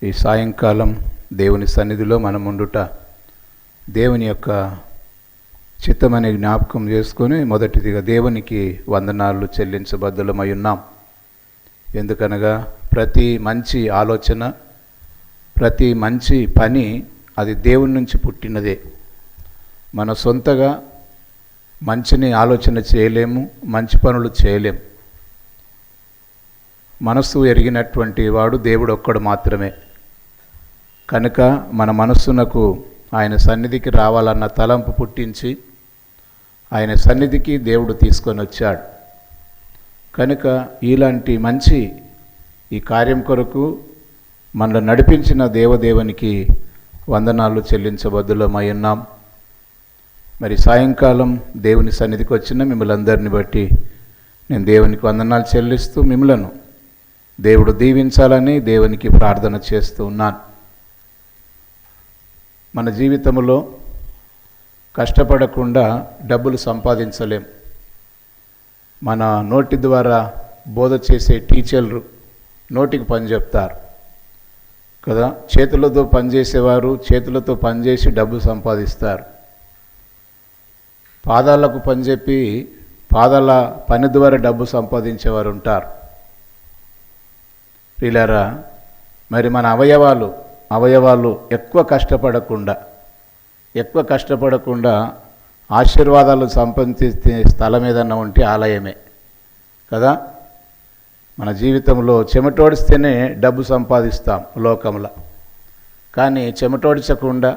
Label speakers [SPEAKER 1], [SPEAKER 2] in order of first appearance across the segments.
[SPEAKER 1] ఈ సాయంకాలం దేవుని సన్నిధిలో మనం ఉండుట దేవుని యొక్క చిత్తమనే జ్ఞాపకం చేసుకొని మొదటిదిగా దేవునికి వందనాలు చెల్లించబద్దులమై ఉన్నాం. ఎందుకనగా ప్రతి మంచి ఆలోచన, ప్రతి మంచి పని అది దేవుని నుంచి పుట్టినదే. మన సొంతగా మంచిని ఆలోచన చేయలేము, మంచి పనులు చేయలేము. మనస్సు ఎరిగినటువంటి వాడు దేవుడు ఒక్కడు మాత్రమే. కనుక మన మనస్సునకు ఆయన సన్నిధికి రావాలన్న తలంపు పుట్టించి ఆయన సన్నిధికి దేవుడు తీసుకొని వచ్చాడు. కనుక ఇలాంటి మంచి ఈ కార్యం కొరకు మనల్ని నడిపించిన దేవదేవునికి వందనాలు చెల్లించబద్దులమై ఉన్నాం. మరి సాయంకాలం దేవుని సన్నిధికి వచ్చిన మిమ్మల్ని అందరిని బట్టి నేను దేవునికి వందనాలు చెల్లిస్తూ మిమ్మలను దేవుడు దీవించాలని దేవునికి ప్రార్థన చేస్తూ ఉన్నాను. మన జీవితంలో కష్టపడకుండా డబ్బులు సంపాదించలేం. మన నోటి ద్వారా బోధ చేసే టీచర్లు నోటికి పని చెప్తారు కదా. చేతులతో పనిచేసేవారు చేతులతో పనిచేసి డబ్బు సంపాదిస్తారు. పాదాలకు పనిచెప్పి పాదాల పని ద్వారా డబ్బు సంపాదించేవారు ఉంటారు. ప్రియులారా, మరి మన అవయవాలు ఎక్కువ కష్టపడకుండా ఆశీర్వాదాలు సంపాదించే స్థలం ఏదన్నా ఉంటే ఆలయమే కదా. మన జీవితంలో చెమటోడిస్తేనే డబ్బు సంపాదిస్తాం లోకంలో. కానీ చెమటోడ్చకుండా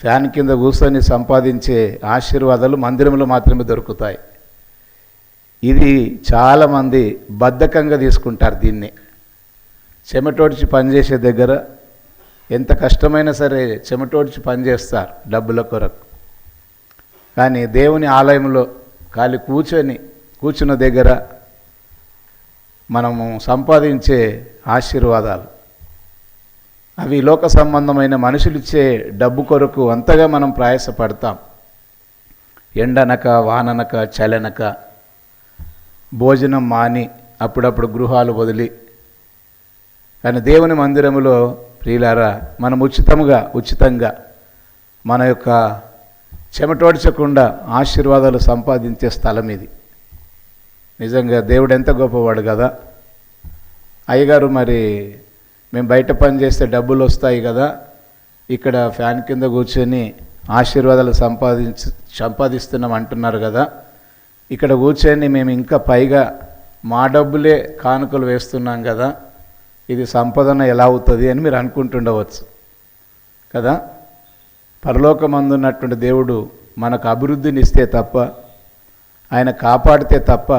[SPEAKER 1] ఫ్యాన్ కింద కూర్చొని సంపాదించే ఆశీర్వాదాలు మందిరంలో మాత్రమే దొరుకుతాయి. ఇది చాలామంది బద్ధకంగా తీసుకుంటారు. దీన్ని చెమటోడ్చి పనిచేసే దగ్గర ఎంత కష్టమైనా సరే చెమటోడ్చి పనిచేస్తారు డబ్బుల కొరకు. కానీ దేవుని ఆలయంలో ఖాళీ కూర్చున్న దగ్గర మనము సంపాదించే ఆశీర్వాదాలు అవి లోక సంబంధమైన మనుషులిచ్చే డబ్బు కొరకు అంతగా మనం ప్రయాసపడతాం. ఎండనక వాననక చలనక భోజనం మాని అప్పుడప్పుడు గృహాలు వదిలి. కానీ దేవుని మందిరములో ప్రియులారా మనం ఉచితంగా మన యొక్క చెమటోడ్చకుండా ఆశీర్వాదాలు సంపాదించే స్థలం ఇది. నిజంగా దేవుడు ఎంత గొప్పవాడు కదా. అయ్యగారు, మరి మేము బయట పని చేస్తే డబ్బులు వస్తాయి కదా, ఇక్కడ ఫ్యాన్ కింద కూర్చొని ఆశీర్వాదాలు సంపాదిస్తున్నాం అంటున్నారు కదా, ఇక్కడ కూర్చొని మేము ఇంకా పైగా మా డబ్బులే కానుకలు వేస్తున్నాం కదా, ఇది సంపదన ఎలా అవుతుంది అని మీరు అనుకుంటుండవచ్చు కదా. పరలోకమందున్నటువంటి దేవుడు మనకు అభివృద్ధిని ఇస్తే తప్ప, ఆయన కాపాడితే తప్ప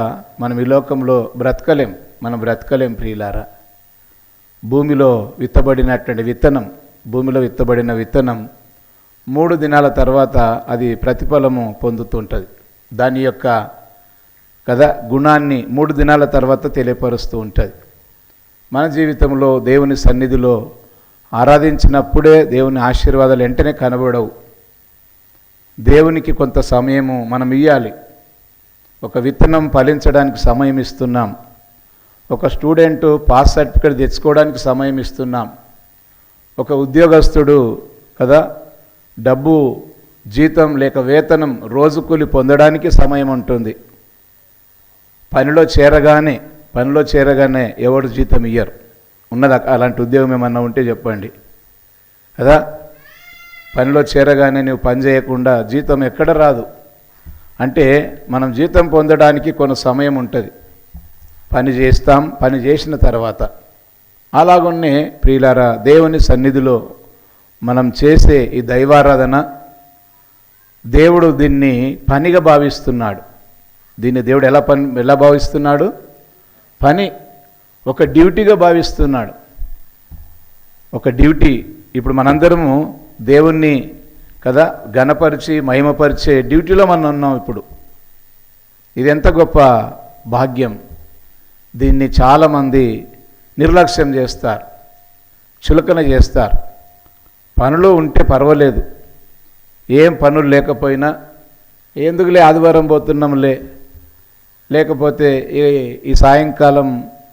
[SPEAKER 1] మనం ఈ లోకంలో బ్రతకలేం ప్రియులారా. భూమిలో విత్తబడిన విత్తనం 3 దినాల తర్వాత అది ప్రతిఫలము పొందుతుంటుంది. దాని యొక్క గుణాన్ని 3 దినాల తర్వాత తెలియపరుస్తూ ఉంటుంది. మన జీవితంలో దేవుని సన్నిధిలో ఆరాధించినప్పుడే దేవుని ఆశీర్వాదాలు వెంటనే కనబడవు. దేవునికి కొంత సమయము మనం ఇవ్వాలి. ఒక విత్తనం ఫలించడానికి సమయం ఇస్తున్నాం. ఒక స్టూడెంట్ పాస్ సర్టిఫికేట్ తెచ్చుకోవడానికి సమయం ఇస్తున్నాం. ఒక ఉద్యోగస్తుడు డబ్బు జీతం లేక వేతనం రోజు కూలి పొందడానికి సమయం ఉంటుంది. పనిలో చేరగానే ఎవడు జీతం ఇయ్యరు. ఉన్నదా అలాంటి ఉద్యోగం ఏమన్నా ఉంటే చెప్పండి కదా. పనిలో చేరగానే నువ్వు పని చేయకుండా జీతం ఎక్కడ రాదు. అంటే మనం జీతం పొందడానికి కొంత సమయం ఉంటుంది. పని చేసిన తర్వాత. అలాగనే ప్రియులారా, దేవుని సన్నిధిలో మనం చేసే ఈ దైవారాధన దేవుడు దీన్ని పనిగా భావిస్తున్నాడు. దీన్ని దేవుడు ఎలా భావిస్తున్నాడు? పని, ఒక డ్యూటీగా భావిస్తున్నాడు. ఒక డ్యూటీ. ఇప్పుడు మనందరము దేవుణ్ణి ఘనపరిచి మహిమపరిచే డ్యూటీలో మనం ఉన్నాం ఇప్పుడు. ఇది ఎంత గొప్ప భాగ్యం. దీన్ని చాలామంది నిర్లక్ష్యం చేస్తారు, చులకన చేస్తారు. పనులు ఉంటే పర్వాలేదు, ఏం పనులు లేకపోయినా ఎందుకులే ఆదివారం పోతున్నాంలే, లేకపోతే ఈ సాయంకాలం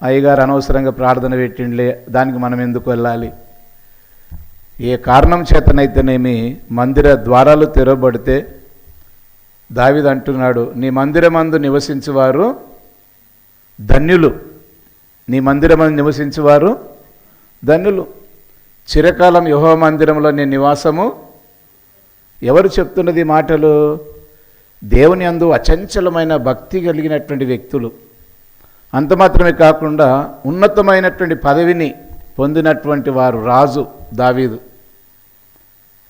[SPEAKER 1] అయ్యగారు అనవసరంగా ప్రార్థన పెట్టిండ్లే, దానికి మనం ఎందుకు వెళ్ళాలి, ఏ కారణం చేతనైతేనేమి మందిర ద్వారాలు తెరవబడితే దావీదు అంటున్నాడు, నీ మందిరమందు నివసించువారు ధన్యులు, నీ మందిరమందు నివసించువారు ధన్యులు. చిరకాలం యెహోవా మందిరంలో నీ నివాసము. ఎవరు చెప్తున్నది మాటలు? దేవుని యందు అచంచలమైన భక్తి కలిగినటువంటి వ్యక్తులు. అంత మాత్రమే కాకుండా ఉన్నతమైనటువంటి పదవిని పొందినటువంటి వారు. రాజు దావీదు.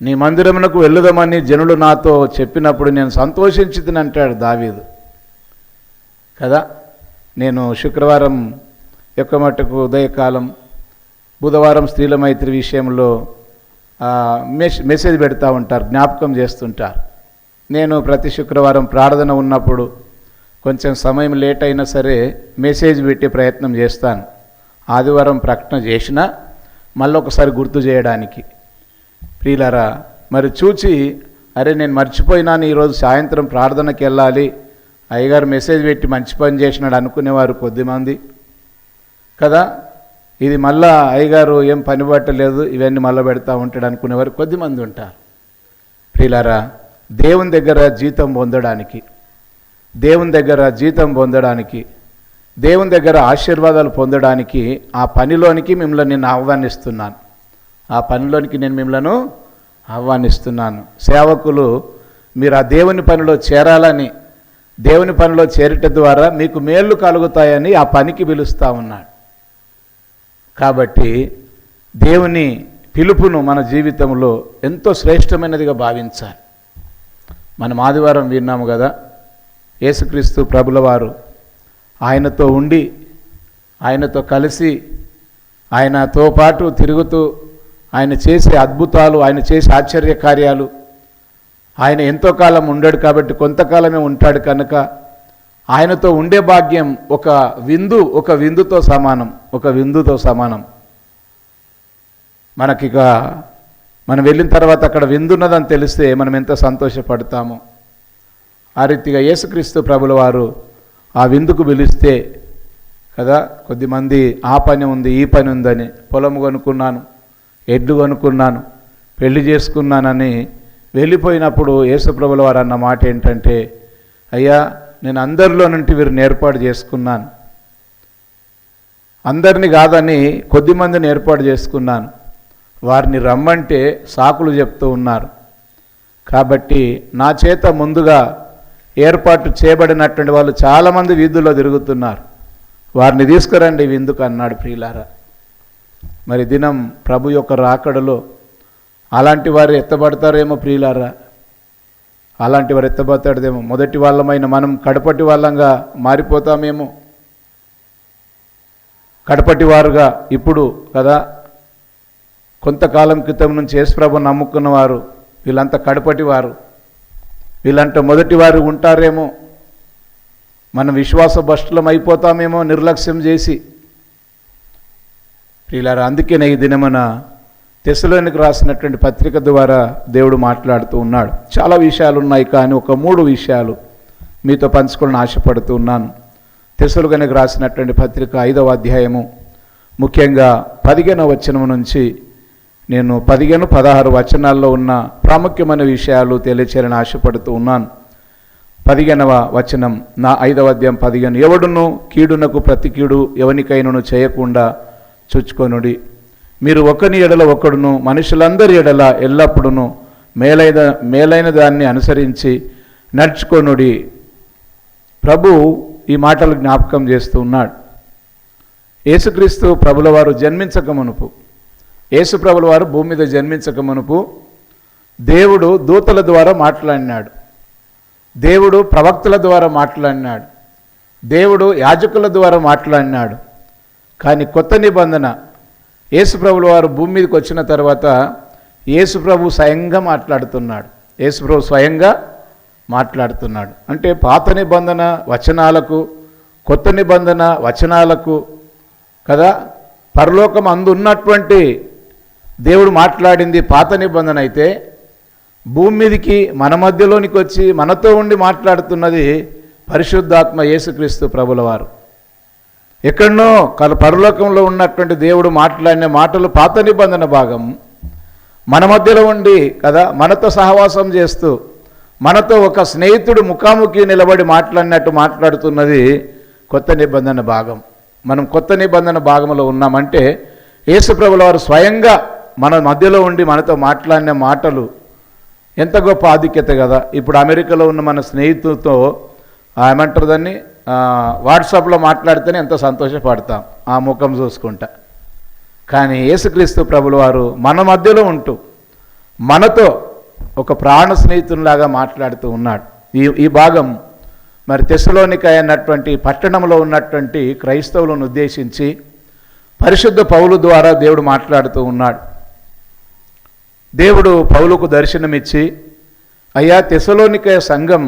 [SPEAKER 1] నీ మందిరమునకు వెళ్ళుదామని జనులు నాతో చెప్పినప్పుడు నేను సంతోషించితిని అంటాడు దావీదు కదా. నేను శుక్రవారం యొక్క మట్టుకు ఉదయకాలం, బుధవారం స్త్రీల మైత్రి విషయంలో మెసేజ్ పెడతా ఉంటారు, జ్ఞాపకం చేస్తుంటారు. నేను ప్రతి శుక్రవారం ప్రార్థన ఉన్నప్పుడు కొంచెం సమయం లేట్ అయినా సరే మెసేజ్ పెట్టే ప్రయత్నం చేస్తాను. ఆదివారం ప్రకటన చేసినా మళ్ళీ ఒకసారి గుర్తు చేయడానికి. ప్రియులారా, మరి చూచి అరే నేను మర్చిపోయినాను, ఈరోజు సాయంత్రం ప్రార్థనకి వెళ్ళాలి, అయ్యగారు మెసేజ్ పెట్టి మంచి పని చేసినాడు అనుకునేవారు కొద్దిమంది కదా. ఇది మళ్ళా అయ్యగారు ఏం పని పట్టలేదు, ఇవన్నీ మళ్ళీ పెడతా ఉంటాడు అనుకునేవారు కొద్దిమంది ఉంటారు. ప్రియులారా, దేవుని దగ్గర జీతం పొందడానికి, దేవుని దగ్గర జీతం పొందడానికి, దేవుని దగ్గర ఆశీర్వాదాలు పొందడానికి ఆ పనిలోనికి మిమ్మల్ని నేను ఆహ్వానిస్తున్నాను. ఆ పనిలోనికి నేను మిమ్మల్ని ఆహ్వానిస్తున్నాను. సేవకులు మీరు ఆ దేవుని పనిలో చేరాలని, దేవుని పనిలో చేరట ద్వారా మీకు మేళ్ళు కలుగుతాయని ఆ పనికి పిలుస్తూ ఉన్నాడు. కాబట్టి దేవుని పిలుపును మన జీవితంలో ఎంతో శ్రేష్టమైనదిగా భావించాలి. మనం ఆదివారం విన్నాము కదా, యేసుక్రీస్తు ప్రభుల వారు ఆయనతో ఉండి, ఆయనతో కలిసి, ఆయనతో పాటు తిరుగుతూ, ఆయన చేసే అద్భుతాలు, ఆయన చేసే ఆశ్చర్య కార్యాలు, ఆయన ఎంతో కాలం ఉండాడు కాబట్టి కొంతకాలమే ఉంటాడు కనుక ఆయనతో ఉండే భాగ్యం ఒక విందుతో సమానం. మనకిక మనం వెళ్ళిన తర్వాత అక్కడ విందున్నదని తెలిస్తే మనం ఎంత సంతోషపడతామో. ఆ రీతిగా యేసుక్రీస్తు ప్రభుల వారు ఆ విందుకు పిలిస్తే కదా, కొద్దిమంది ఆ పని ఉంది ఈ పని ఉందని, పొలం కొనుక్కున్నాను, ఎడ్లు కొనుక్కున్నాను, పెళ్లి చేసుకున్నానని వెళ్ళిపోయినప్పుడు యేసుప్రభుల వారు అన్న మాట ఏంటంటే, అయ్యా నేను అందరిలో నుండి వీరిని ఏర్పాటు చేసుకున్నాను, అందరినీ కాదని కొద్దిమందిని ఏర్పాటు చేసుకున్నాను, వారిని రమ్మంటే సాకులు చెప్తూ ఉన్నారు. కాబట్టి నా చేత ముందుగా ఏర్పాటు చేయబడినటువంటి వాళ్ళు చాలామంది వీధుల్లో తిరుగుతున్నారు, వారిని తీసుకురండి విందుకు అన్నాడు. ప్రియులారా, మరి దినం ప్రభు యొక్క రాకడలో అలాంటి వారు ఎత్తబడతారేమో. ప్రియులారా, అలాంటి వారు ఎత్తబడతాడేమో. మొదటి వాళ్ళమైన మనం కడపటి వాళ్ళంగా మారిపోతామేమో. కడపటి వారుగా ఇప్పుడు కదా, కొంతకాలం క్రితం నుంచి యేసుప్రభుని నమ్ముకున్నవారు వీళ్ళంతా కడపటి వారు, వీళ్ళంతా మొదటి వారు ఉంటారేమో. మనం విశ్వాస భ్రష్టులం అయిపోతామేమో నిర్లక్ష్యం చేసి. ప్రియులారా, అందుకే ఈ దినమున తెస్సలోనికి రాసినటువంటి పత్రిక ద్వారా దేవుడు మాట్లాడుతూ ఉన్నాడు. చాలా విషయాలు ఉన్నాయి, కానీ ఒక 3 విషయాలు మీతో పంచుకోవాలని ఆశపడుతూ ఉన్నాను. తెస్సలోనికి రాసినటువంటి పత్రిక 5వ అధ్యాయము, ముఖ్యంగా 15వ వచనం నుంచి నేను 15, 16 వచనాల్లో ఉన్న ప్రాముఖ్యమైన విషయాలు తెలియచేయాలని ఆశపడుతూ ఉన్నాను. 15వ వచనం, నా 5వ అధ్యాయం 15, ఎవడును కీడునకు ప్రతి కీడు ఎవనికైనను చేయకుండా చూచుకొనుడి. మీరు ఒకని ఎడల ఒకడును మనుషులందరి ఎడల ఎల్లప్పుడూ మేలైన దాన్ని అనుసరించి నడుచుకొనుడి. ప్రభు ఈ మాటలు జ్ఞాపకం చేస్తూ ఉన్నాడు. యేసుక్రీస్తు ప్రభుల వారు జన్మించక మునుపు, యేసు ప్రభుల వారు భూమి మీద జన్మించక మునుపు దేవుడు దూతల ద్వారా మాట్లాడినాడు, దేవుడు ప్రవక్తల ద్వారా మాట్లాడినాడు, దేవుడు యాజకుల ద్వారా మాట్లాడినాడు. కానీ కొత్త నిబంధన యేసు ప్రభుల వారు భూమి మీదకి వచ్చిన తర్వాత యేసు ప్రభు స్వయంగా మాట్లాడుతున్నాడు. యేసు ప్రభు స్వయంగా మాట్లాడుతున్నాడు. అంటే పాత నిబంధన వచనాలకు, కొత్త నిబంధన వచనాలకు కదా, పరలోకం అందున్నటువంటి దేవుడు మాట్లాడింది పాత నిబంధన అయితే, భూమి మీదకి మన మధ్యలోనికి వచ్చి మనతో ఉండి మాట్లాడుతున్నది పరిశుద్ధాత్మ యేసుక్రీస్తు ప్రభుల వారు. ఎక్కడనో పరలోకంలో ఉన్నటువంటి దేవుడు మాట్లాడిన మాటలు పాత నిబంధన భాగం, మన మధ్యలో ఉండి కదా మనతో సహవాసం చేస్తూ మనతో ఒక స్నేహితుడు ముఖాముఖి నిలబడి మాట్లాడినట్టు మాట్లాడుతున్నది కొత్త నిబంధన భాగం. మనం కొత్త నిబంధన భాగంలో ఉన్నామంటే యేసుప్రభుల వారు స్వయంగా మన మధ్యలో ఉండి మనతో మాట్లాడిన మాటలు ఎంత గొప్ప ఆధిక్యత కదా. ఇప్పుడు అమెరికాలో ఉన్న మన స్నేహితులతో ఏమంటారు దాన్ని, వాట్సాప్లో మాట్లాడితేనే ఎంత సంతోషపడతాం ఆ ముఖం చూసుకుంటా. కానీ యేసుక్రీస్తు ప్రభుల వారు మన మధ్యలో ఉంటూ మనతో ఒక ప్రాణ స్నేహితునిలాగా మాట్లాడుతూ ఉన్నాడు. ఈ భాగం మరి తెస్సలోనిక అన్నటువంటి పట్టణంలో ఉన్నటువంటి క్రైస్తవులను ఉద్దేశించి పరిశుద్ధ పౌలు ద్వారా దేవుడు మాట్లాడుతూ ఉన్నాడు. దేవుడు పౌలుకు దర్శనమిచ్చి, అయ్యా తెస్సలోనిక సంఘం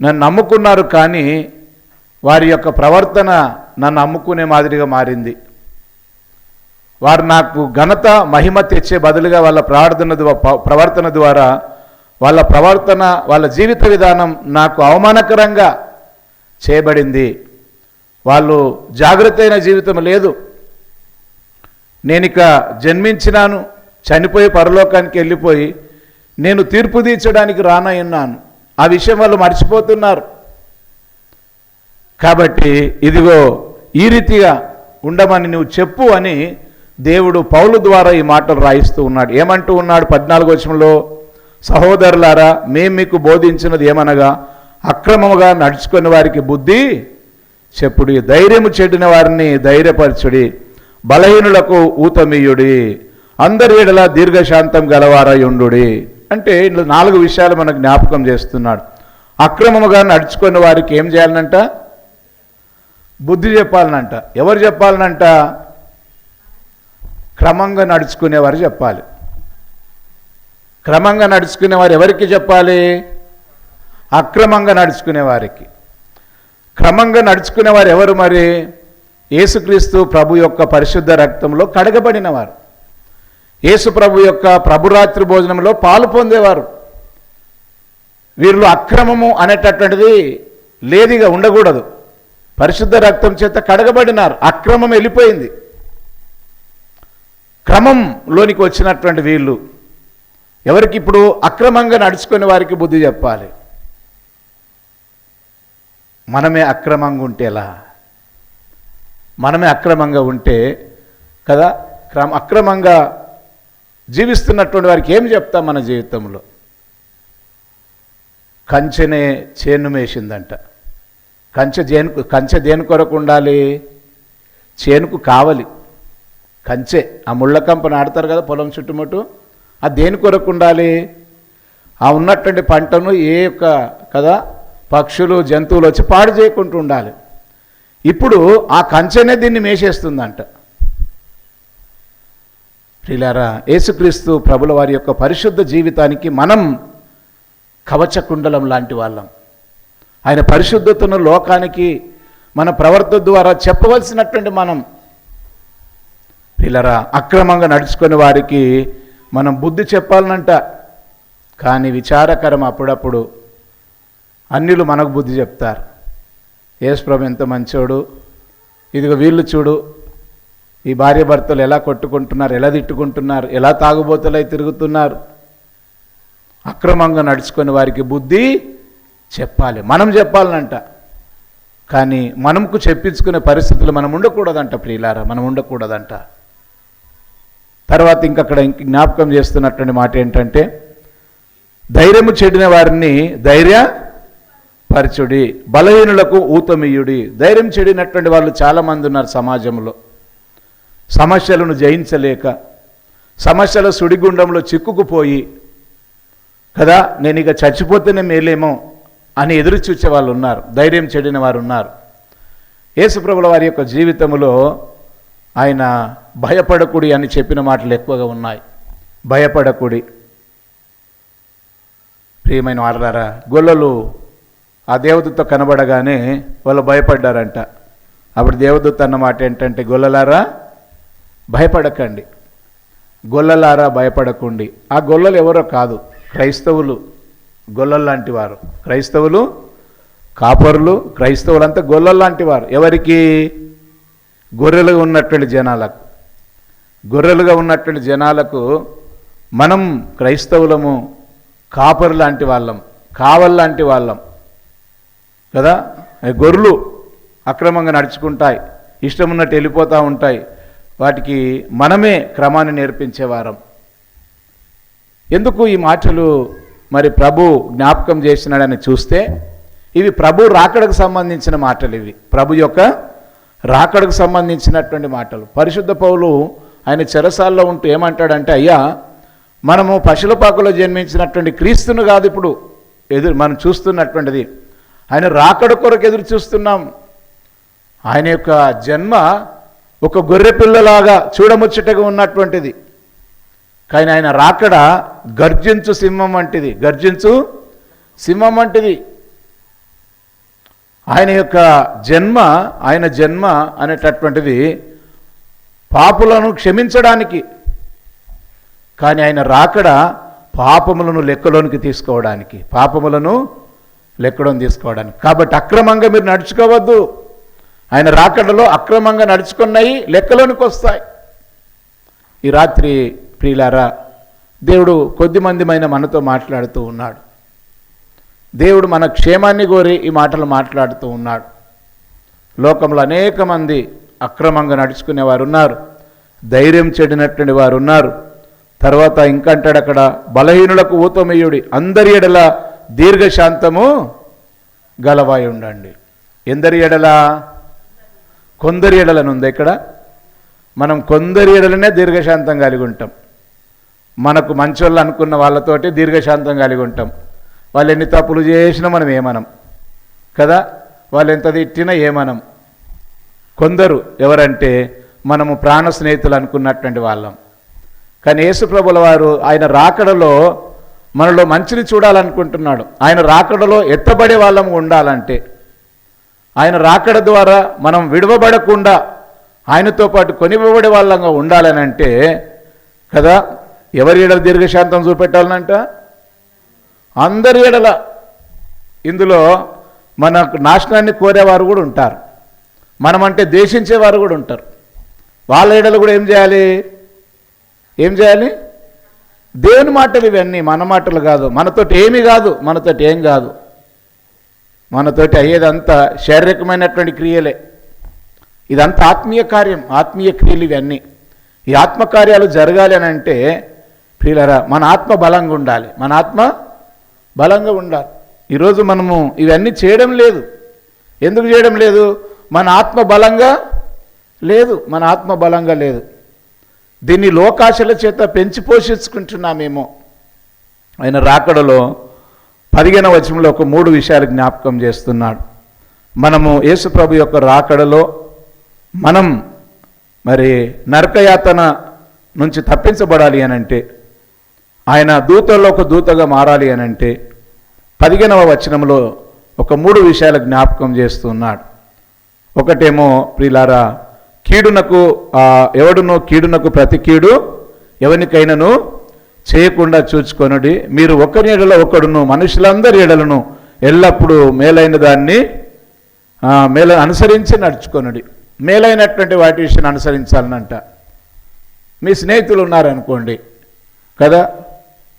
[SPEAKER 1] నన్ను నమ్ముకున్నారు, కానీ వారి యొక్క ప్రవర్తన నన్ను నమ్ముకునే మాదిరిగా మారింది. వారు నాకు ఘనత మహిమ తెచ్చే బదులుగా వాళ్ళ ప్రవర్తన ద్వారా వాళ్ళ జీవిత విధానం నాకు అవమానకరంగా చేయబడింది. వాళ్ళు జాగ్రత్త అయిన జీవితం లేదు. నేనిక జన్మించినాను, చనిపోయి పరలోకానికి వెళ్ళిపోయి నేను తీర్పు తీర్చడానికి రానయ్యున్నాను. ఆ విషయం వాళ్ళు మర్చిపోతున్నారు. కాబట్టి ఇదిగో ఈ రీతిగా ఉండమని నువ్వు చెప్పు అని దేవుడు పౌలు ద్వారా ఈ మాటలు రాయిస్తూ ఉన్నాడు. ఏమంటూ ఉన్నాడు 14వ వచనంలో, సహోదరులారా, మేము మీకు బోధించినది ఏమనగా అక్రమముగా నడుచుకుని వారికి బుద్ధి చెప్పుడి, ధైర్యము చెడిన వారిని ధైర్యపరచుడి, బలహీనులకు ఊతమీయుడి, అందరి ఎడల దీర్ఘశాంతం గలవారయుండుడి. అంటే ఇందులో 4 విషయాలు మనకు జ్ఞాపకం చేస్తున్నాడు. అక్రమముగా నడుచుకుని వారికి ఏం చేయాలనంట? బుద్ధి చెప్పాలనంట. ఎవరు చెప్పాలనంట? క్రమంగా నడుచుకునేవారు చెప్పాలి. క్రమంగా నడుచుకునేవారు ఎవరికి చెప్పాలి? అక్రమంగా నడుచుకునేవారికి. క్రమంగా నడుచుకునేవారు ఎవరు మరి? యేసుక్రీస్తు ప్రభు యొక్క పరిశుద్ధ రక్తంలో కడగబడినవారు, యేసు ప్రభు యొక్క ప్రభురాత్రి భోజనంలో పాలు పొందేవారు. వీరిలో అక్రమము అనేటటువంటిది లేదిగా ఉండకూడదు. పరిశుద్ధ రక్తం చేత కడగబడినారు, అక్రమం వెళ్ళిపోయింది. క్రమంలోనికి వచ్చినటువంటి వీళ్ళు ఎవరికి? ఇప్పుడు అక్రమంగా నడుచుకునే వారికి బుద్ధి చెప్పాలి. మనమే అక్రమంగా ఉంటేలా? మనమే అక్రమంగా ఉంటే కదా, అక్రమంగా జీవిస్తున్నటువంటి వారికి ఏం చెప్తాం? మన జీవితంలో కంచెనే చేను మేసిందంట. కంచె దేని కొరకు ఉండాలి? చేనుకు కావాలి కంచె. ఆ ముళ్ళ కంపను ఆడతారు కదా పొలం చుట్టుముట్టు, అది దేని కొరకు ఉండాలి? ఆ ఉన్నటువంటి పంటను ఏ యొక్క కదా పక్షులు జంతువులు వచ్చి పాడు చేయకుండా ఉండాలి. ఇప్పుడు ఆ కంచెనే దీన్ని మేసేస్తుందంట. ప్రియులారా, యేసుక్రీస్తు ప్రభుల వారి యొక్క పరిశుద్ధ జీవితానికి మనం కవచకుండలం లాంటి వాళ్ళం. ఆయన పరిశుద్ధతను లోకానికి మన ప్రవర్తన ద్వారా చెప్పవలసినటువంటి మనం. ప్రియులారా, అక్రమంగా నడుచుకునే వారికి మనం బుద్ధి చెప్పాలనంట. కానీ విచారకరం, అప్పుడప్పుడు అన్యులు మనకు బుద్ధి చెప్తారు. యేసు ప్రభు ఎంత మంచోడు, ఇదిగో వీళ్ళు చూడు, ఈ భార్య భర్తలు ఎలా కొట్టుకుంటున్నారు, ఎలా తిట్టుకుంటున్నారు, ఎలా తాగుబోతులై తిరుగుతున్నారు. అక్రమంగా నడుచుకునే వారికి బుద్ధి చెప్పాలి, మనం చెప్పాలనంట. కానీ మనకు చెప్పించుకునే పరిస్థితులు మనం ఉండకూడదంట. ప్రియులారా, మనం ఉండకూడదంట. తర్వాత ఇంకక్కడ జ్ఞాపకం చేస్తున్నటువంటి మాట ఏంటంటే, ధైర్యము చెడిన వారిని ధైర్యపరచుడి, బలహీనులకు ఊతమియుడి. ధైర్యం చెడినటువంటి వాళ్ళు చాలామంది ఉన్నారు సమాజంలో. సమస్యలను జయించలేక, సమస్యల సుడిగుండంలో చిక్కుకుపోయి కదా, నేను ఇక చచ్చిపోతేనే మేలేమో అని ఎదురు చూసే వాళ్ళు ఉన్నారు. ధైర్యం చెడిన వారు ఉన్నారు. యేసుప్రభుల వారి యొక్క జీవితంలో ఆయన భయపడకుడి అని చెప్పిన మాటలు ఎక్కువగా ఉన్నాయి. భయపడకుడి. ప్రియమైన వారలారా, గొల్లలు ఆ దేవదూత కనబడగానే వాళ్ళు భయపడ్డారంట. అప్పుడు దేవదూత అన్న మాట ఏంటంటే, గొల్లలారా భయపడకండి, గొల్లలారా భయపడకండి. ఆ గొల్లలు ఎవరో కాదు, క్రైస్తవులు. గొల్లలు లాంటి వారు క్రైస్తవులు, కాపరులు. క్రైస్తవులంతా గొల్లలు లాంటి వారు. ఎవరికి? గొర్రెలుగా ఉన్నటువంటి జనాలకు. గొర్రెలుగా ఉన్నటువంటి జనాలకు మనం క్రైస్తవులము కాపరు లాంటి వాళ్ళం, కావల్ లాంటి వాళ్ళం కదా. గొర్రెలు అక్రమంగా నడుచుకుంటాయి, ఇష్టం ఉన్నట్టు వెళ్ళిపోతూ ఉంటాయి. వాటికి మనమే క్రమాన్ని నేర్పించేవారం. ఎందుకు ఈ మాటలు మరి ప్రభు జ్ఞాపకం చేసినాడని చూస్తే, ఇవి ప్రభు రాకడకు సంబంధించిన మాటలు. ఇవి ప్రభు యొక్క రాకడకు సంబంధించినటువంటి మాటలు. పరిశుద్ధ పౌలు ఆయన చెరసాల్లో ఉంటూ ఏమంటాడంటే, అయ్యా మనము పశులపాకలో జన్మించినటువంటి క్రీస్తును కాదు ఇప్పుడు మనం చూస్తున్నటువంటిది, ఆయన రాకడ కొరకు ఎదురు చూస్తున్నాం. ఆయన యొక్క జన్మ ఒక గొర్రె పిల్లలాగా చూడముచ్చటగా ఉన్నటువంటిది, కానీ ఆయన రాకడ గర్జించు సింహం వంటిది, గర్జించు సింహం వంటిది. ఆయన యొక్క ఆయన జన్మ అనేటటువంటిది పాపులను క్షమించడానికి, కానీ ఆయన రాకడ పాపములను లెక్కలోనికి తీసుకోవడానికి, పాపములను లెక్కలోకి తీసుకోవడానికి. కాబట్టి అక్రమంగా మీరు నడుచుకోవద్దు. ఆయన రాకడలో అక్రమంగా నడుచుకున్నాయి లెక్కలోనికి వస్తాయి. ఈ రాత్రి ప్రియులారా, దేవుడు కొద్దిమందిమైన మనతో మాట్లాడుతూ ఉన్నాడు. దేవుడు మన క్షేమాన్ని కోరి ఈ మాటలు మాట్లాడుతూ ఉన్నాడు. లోకంలో అనేక మంది అక్రమంగా నడుచుకునేవారు ఉన్నారు, ధైర్యం చెడినటువంటి వారు ఉన్నారు. తర్వాత ఇంకంటాడు అక్కడ, బలహీనులకు ఊతమేయుడి అందరి ఎడల దీర్ఘశాంతము గలవాయి ఉండండి. ఎందరి ఎడల? కొందరి ఎడలనుంది ఇక్కడ. మనం కొందరి ఎడలనే దీర్ఘశాంతం కలిగి ఉంటాం. మనకు మంచోళ్ళు అనుకున్న వాళ్ళతోటి దీర్ఘశాంతం కలిగి ఉంటాం. వాళ్ళు ఎన్ని తప్పులు చేసినా మనం ఏమనం కదా, వాళ్ళు ఎంత తిట్టినా ఏమనం. కొందరు ఎవరంటే మనము ప్రాణ స్నేహితులు అనుకున్నటువంటి వాళ్ళం. కానీ యేసుప్రభుల వారు ఆయన రాకడలో మనలో మంచిని చూడాలనుకుంటున్నాడు. ఆయన రాకడలో ఎత్తబడే వాళ్ళము ఉండాలంటే, ఆయన రాకడ ద్వారా మనం విడవబడకుండా ఆయనతో పాటు కొనివ్వబడే వాళ్ళంగా ఉండాలనంటే కదా, ఎవరి ఎడల దీర్ఘశాంతం చూపెట్టాలనంట? అందరి ఎడల. ఇందులో మన నాశనాన్ని కోరేవారు కూడా ఉంటారు, మనమంటే ద్వేషించేవారు కూడా ఉంటారు. వాళ్ళ ఎడల కూడా ఏం చేయాలి? దేవుని మాటలు ఇవన్నీ, మన మాటలు కాదు. మనతోటి ఏమీ కాదు, మనతోటి ఏం కాదు. మనతోటి అయ్యేదంతా శారీరకమైనటువంటి క్రియలే. ఇదంతా ఆత్మీయ కార్యం, ఆత్మీయ క్రియలు ఇవన్నీ. ఈ ఆత్మకార్యాలు జరగాలి అని అంటే ప్రియులరా, మన ఆత్మ బలంగా ఉండాలి, మన ఆత్మ బలంగా ఉండాలి. ఈరోజు మనము ఇవన్నీ చేయడం లేదు. ఎందుకు చేయడం లేదు? మన ఆత్మ బలంగా లేదు, మన ఆత్మ బలంగా లేదు. దీన్ని లోకాశల చేత పెంచి పోషించుకుంటున్నామేమో. ఆయన రాకడలో 15వ వచనంలో ఒక 3 విషయాలు జ్ఞాపకం చేస్తున్నాడు. మనము యేసుప్రభు యొక్క రాకడలో మనం మరి నరకయాతన నుంచి తప్పించబడాలి అనంటే, ఆయన దూతల్లో ఒక దూతగా మారాలి అనంటే 15వ వచనంలో ఒక 3 విషయాలు జ్ఞాపకం చేస్తున్నాడు. ఒకటేమో ప్రియులారా, ఎవడునో కీడునకు ప్రతి కీడు ఎవరికైనాను చేయకుండా చూచుకొనుడి. మీరు ఒకరి ఎడల ఒకడును మనుషులందరి ఎడలను ఎల్లప్పుడూ మేలైన దాన్ని అనుసరించి నడుచుకొనుడి. మేలైనటువంటి వాటి విషయాన్ని అనుసరించాలనంట. మీ స్నేహితులు ఉన్నారనుకోండి కదా,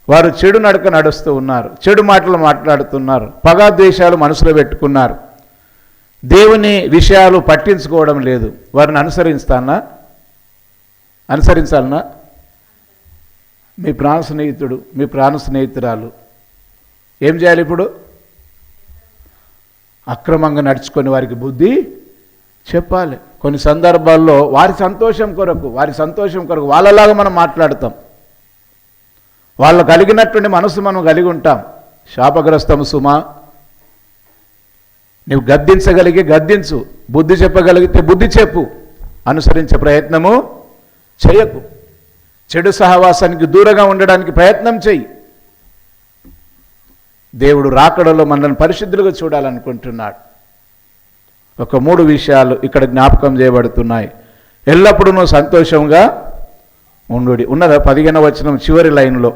[SPEAKER 1] వారు చెడు నడక నడుస్తూ ఉన్నారు, చెడు మాటలు మాట్లాడుతున్నారు, పగాద్వేషాలు మనసులో పెట్టుకున్నారు, దేవుని విషయాలు పట్టించుకోవడం లేదు. వారిని అనుసరించాలనా? మీ ప్రాణ స్నేహితుడు, మీ ప్రాణ స్నేహితురాలు ఏం చేయాలి ఇప్పుడు? అక్రమంగా నడుచుకొని వారికి బుద్ధి చెప్పాలి. కొన్ని సందర్భాల్లో వారి సంతోషం కొరకు వాళ్ళలాగా మనం మాట్లాడతాం. వాళ్ళు కలిగినటువంటి మనసు మనం కలిగి ఉంటాం. శాపగ్రస్తము సుమా, నువ్వు గద్దించు, బుద్ధి చెప్పగలిగితే బుద్ధి చెప్పు, అనుసరించే ప్రయత్నము చేయకు, చెడు సహవాసానికి దూరంగా ఉండడానికి ప్రయత్నం చెయ్యి. దేవుడు రాకడలో మనల్ని పరిశుద్ధులుగా చూడాలనుకుంటున్నాడు. ఒక 3 విషయాలు ఇక్కడ జ్ఞాపకం చేయబడుతున్నాయి. ఎల్లప్పుడూ నువ్వు సంతోషంగా ఉండు. ఉన్నదా 15వ వచనం చివరి లైన్లో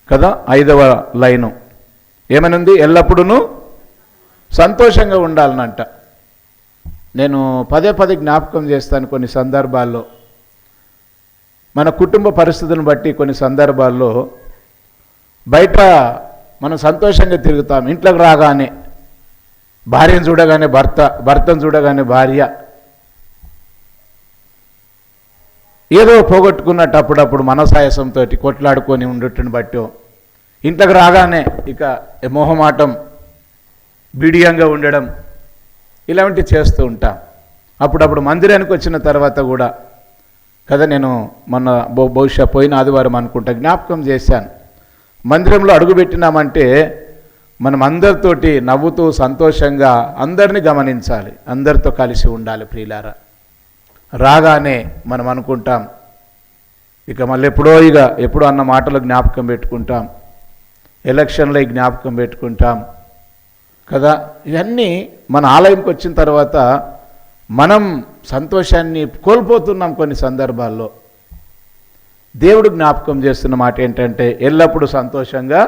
[SPEAKER 1] కదా, 5వ లైను ఏమనుంది? ఎల్లప్పుడూ సంతోషంగా ఉండాలనంట. నేను పదే జ్ఞాపకం చేస్తాను కొన్ని సందర్భాల్లో. మన కుటుంబ పరిస్థితులను బట్టి కొన్ని సందర్భాల్లో బయట మనం సంతోషంగా తిరుగుతాం, ఇంట్లోకి రాగానే భార్యను చూడగానే భర్తను చూడగానే భార్య ఏదో పోగొట్టుకున్నట్టు అప్పుడప్పుడు మనసాయసంతో కొట్లాడుకొని ఉండటం బట్టి ఇంట్లోకి రాగానే ఇక మొహమాటం, బిడియంగా ఉండడం, ఇలాంటివి చేస్తూ ఉంటాం. అప్పుడప్పుడు మందిరానికి వచ్చిన తర్వాత కూడా కదా, నేను మొన్న బహుశా పోయిన ఆదివారం అనుకుంటా జ్ఞాపకం చేశాను, మందిరంలో అడుగుపెట్టినామంటే మనం అందరితోటి నవ్వుతూ సంతోషంగా అందరినీ గమనించాలి, అందరితో కలిసి ఉండాలి. ప్రియులారా, రాగానే మనం అనుకుంటాం ఇక మళ్ళీ ఎప్పుడో అన్న మాటలు జ్ఞాపకం పెట్టుకుంటాం, ఎలక్షన్లో జ్ఞాపకం పెట్టుకుంటాం కదా. ఇవన్నీ మన ఆలయంకి వచ్చిన తర్వాత మనం సంతోషాన్ని కోల్పోతున్నాం. కొన్ని సందర్భాల్లో దేవుడు జ్ఞాపకం చేస్తున్న మాట ఏంటంటే ఎల్లప్పుడూ సంతోషంగా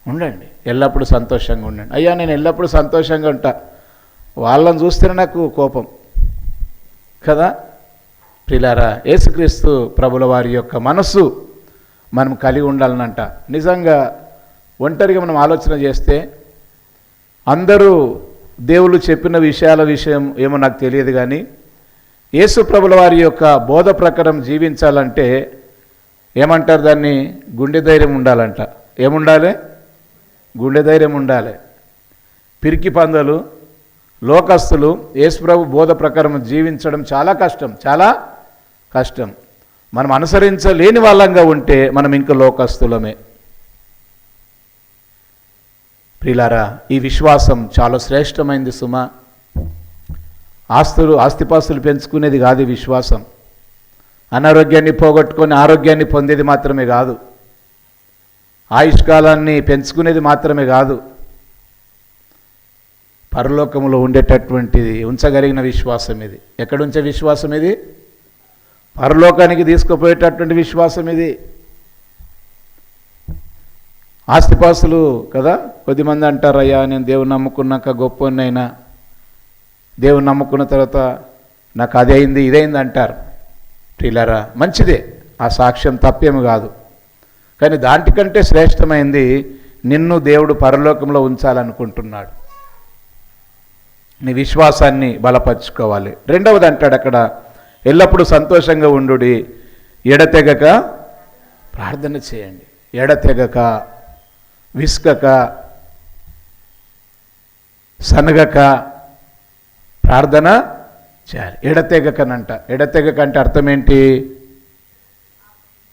[SPEAKER 1] ఉండండి, ఎల్లప్పుడూ సంతోషంగా ఉండండి. అయ్యా నేను ఎల్లప్పుడూ సంతోషంగా ఉంటా, వాళ్ళని చూస్తేనే నాకు కోపం కదా. ప్రియులారా, యేసుక్రీస్తు ప్రభుల వారి యొక్క మనస్సు మనం కలిగి ఉండాలనంట. నిజంగా ఒంటరిగా మనం ఆలోచన చేస్తే అందరూ దేవుళ్ళు చెప్పిన విషయం ఏమో నాకు తెలియదు, కానీ యేసు ప్రభుల వారి యొక్క బోధ ప్రకారం జీవించాలంటే ఏమంటారు దాన్ని, గుండె ధైర్యం ఉండాలంట. ఏముండాలి? గుండె ధైర్యం ఉండాలి. పిరికి పందలు, లోకస్తులు యేసు ప్రభు బోధ ప్రకారం జీవించడం చాలా కష్టం. మనం అనుసరించలేని వాళ్ళంగా ఉంటే మనం ఇంకా లోకస్తులమే. ప్రియులారా, ఈ విశ్వాసం చాలా శ్రేష్టమైంది సుమా. ఆస్తిపాస్తులు పెంచుకునేది కాదు విశ్వాసం. అనారోగ్యాన్ని పోగొట్టుకొని ఆరోగ్యాన్ని పొందేది మాత్రమే కాదు. ఆయుష్కాలాన్ని పెంచుకునేది మాత్రమే కాదు. పరలోకములో ఉండేటటువంటిది ఉంచగలిగిన విశ్వాసం ఇది. ఎక్కడుంచే విశ్వాసం ఇది? పరలోకానికి తీసుకుపోయేటటువంటి విశ్వాసం ఇది. ఆస్తిపాస్తులు కదా, కొద్దిమంది అంటారు, అయ్యా నేను దేవుని నమ్ముకున్నాక గొప్పనైనా, దేవుని నమ్ముకున్న తర్వాత నాకు అది అయింది ఇదైంది అంటారు. ప్రియులారా, మంచిదే, ఆ సాక్ష్యం తప్పేమి కాదు. కానీ దాంటికంటే శ్రేష్టమైంది నిన్ను దేవుడు పరలోకంలో ఉంచాలనుకుంటున్నాడు. నీ విశ్వాసాన్ని బలపరుచుకోవాలి. రెండవది అంటాడు అక్కడ, ఎల్లప్పుడూ సంతోషంగా ఉండుడి, ఎడతెగక ప్రార్థన చేయండి. ఎడతెగక, విసుకక, సనగక ప్రార్థన చేయాలి. ఎడతెగకనంట. ఎడతెగక అంటే అర్థం ఏంటి?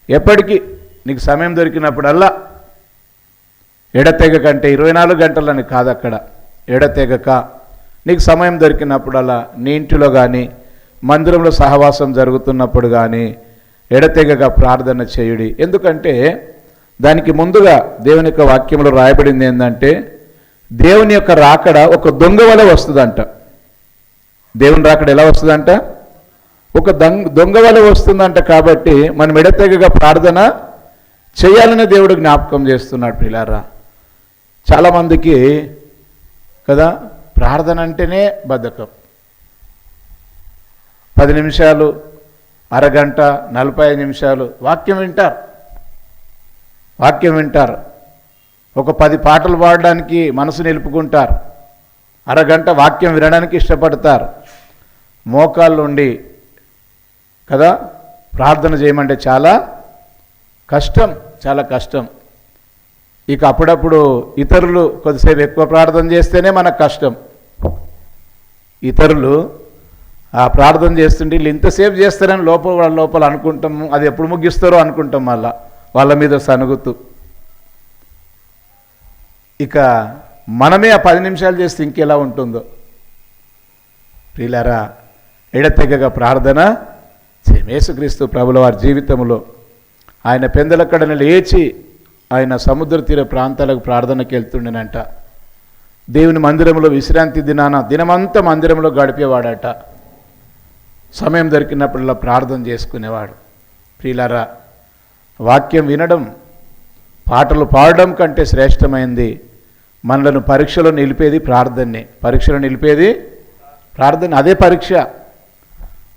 [SPEAKER 1] ఎప్పటికీ నీకు సమయం దొరికినప్పుడల్లా. ఎడతెగక అంటే 24 గంటలని కాదు అక్కడ. ఎడతెగక నీకు సమయం దొరికినప్పుడల్లా, నీ ఇంటిలో కానీ మందిరంలో సహవాసం జరుగుతున్నప్పుడు కానీ ఎడతెగక ప్రార్థన చేయుడి. ఎందుకంటే దానికి ముందుగా దేవుని యొక్క వాక్యంలో రాయబడింది ఏంటంటే, దేవుని యొక్క రాకడ ఒక దొంగ వలె వస్తుందంట. దేవుని రాకడ ఎలా వస్తుందంట? ఒక దొంగ వలె వస్తుందంట. కాబట్టి మనం ఎడతెగక ప్రార్థన చేయాలని దేవుడు జ్ఞాపకం చేస్తున్నాడు. ప్రియులారా, చాలామందికి కదా ప్రార్థన అంటేనే బద్ధకం. 10 నిమిషాలు, అరగంట, 45 నిమిషాలు వాక్యం వింటారు. ఒక 10 పాటలు పాడడానికి మనసు నిలుపుకుంటారు. అరగంట వాక్యం వినడానికి ఇష్టపడతారు. మోకాళ్ళు ఉండి కదా ప్రార్థన చేయమంటే చాలా కష్టం. ఇక అప్పుడప్పుడు ఇతరులు కొద్దిసేపు ఎక్కువ ప్రార్థన చేస్తేనే మనకు కష్టం. ఇతరులు ఆ ప్రార్థన చేస్తుంటే వీళ్ళు ఇంతసేపు చేస్తారని లోపల అనుకుంటాము. అది ఎప్పుడు ముగిస్తారో అనుకుంటాం. మళ్ళా వాళ్ళ మీద సనుగుతూ ఇక మనమే ఆ 10 నిమిషాలు చేస్తే ఇంకెలా ఉంటుందో. ప్రియులారా, ఎడతెగక ప్రార్థన యేసుక్రీస్తు ప్రభుల వారి జీవితంలో ఆయన పెందలక్కడని లేచి ఆయన సముద్ర తీర ప్రాంతాలకు ప్రార్థనకి వెళ్తుండేనంట. దేవుని మందిరంలో విశ్రాంతి దినమంతా మందిరంలో గడిపేవాడట. సమయం దొరికినప్పుడల్లా ప్రార్థన చేసుకునేవాడు. ప్రియులారా, వాక్యం వినడం, పాటలు పాడడం కంటే శ్రేష్టమైంది మనలను పరీక్షలో నిలిపేది ప్రార్థనే. పరీక్షలో నిలిపేది ప్రార్థన. అదే పరీక్ష.